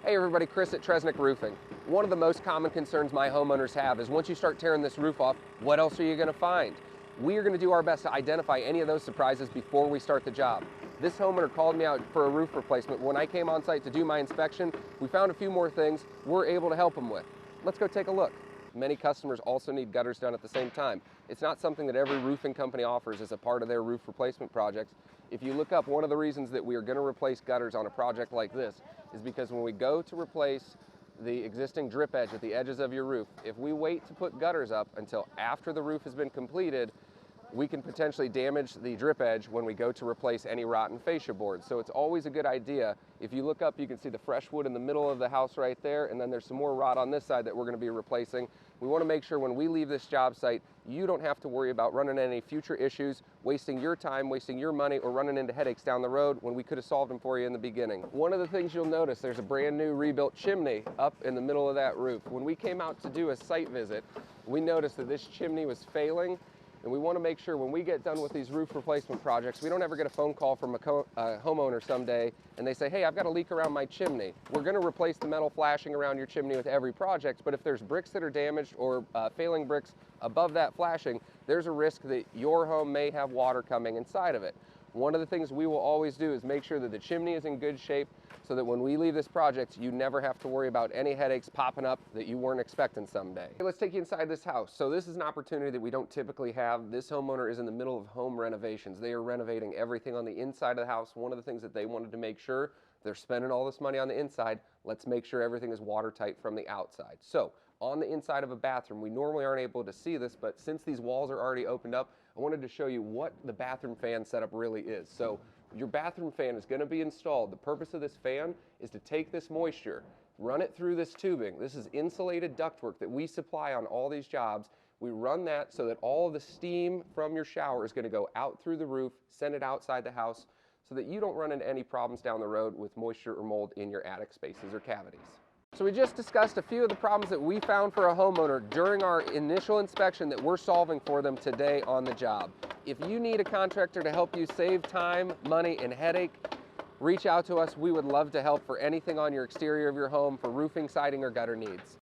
Hey everybody, Chris at Tresnak Roofing. One of the most common concerns my homeowners have is once you start tearing this roof off, what else are you going to find? We are going to do our best to identify any of those surprises before we start the job. This homeowner called me out for a roof replacement. When I came on site to do my inspection, we found a few more things we're able to help them with. Let's go take a look. Many customers also need gutters done at the same time. It's not something that every roofing company offers as a part of their roof replacement projects. If you look up, one of the reasons that we are going to replace gutters on a project like this is because when we go to replace the existing drip edge at the edges of your roof, if we wait to put gutters up until after the roof has been completed, we can potentially damage the drip edge when we go to replace any rotten fascia boards. So it's always a good idea. If you look up, you can see the fresh wood in the middle of the house right there, and then there's some more rot on this side that we're going to be replacing. We want to make sure when we leave this job site, you don't have to worry about running into any future issues, wasting your time, wasting your money, or running into headaches down the road when we could have solved them for you in the beginning. One of the things you'll notice, there's a brand new rebuilt chimney up in the middle of that roof. When we came out to do a site visit, we noticed that this chimney was failing. And we want to make sure when we get done with these roof replacement projects, we don't ever get a phone call from a homeowner someday and they say, hey, I've got a leak around my chimney. We're going to replace the metal flashing around your chimney with every project, but if there's bricks that are damaged or failing bricks above that flashing, there's a risk that your home may have water coming inside of it. One of the things we will always do is make sure that the chimney is in good shape so that when we leave this project, you never have to worry about any headaches popping up that you weren't expecting someday. Let's take you inside this house. So this is an opportunity that we don't typically have. This homeowner is in the middle of home renovations. They are renovating everything on the inside of the house. One of the things that they wanted to make sure, they're spending all this money on the inside, let's make sure everything is watertight from the outside. So on the inside of a bathroom, we normally aren't able to see this, but since these walls are already opened up, I wanted to show you what the bathroom fan setup really is. So your bathroom fan is going to be installed. The purpose of this fan is to take this moisture, run it through this tubing. This is insulated ductwork that we supply on all these jobs. We run that so that all of the steam from your shower is going to go out through the roof, send it outside the house, so that you don't run into any problems down the road with moisture or mold in your attic spaces or cavities. So we just discussed a few of the problems that we found for a homeowner during our initial inspection that we're solving for them today on the job. If you need a contractor to help you save time, money, and headache, reach out to us. We would love to help for anything on your exterior of your home for roofing, siding, or gutter needs.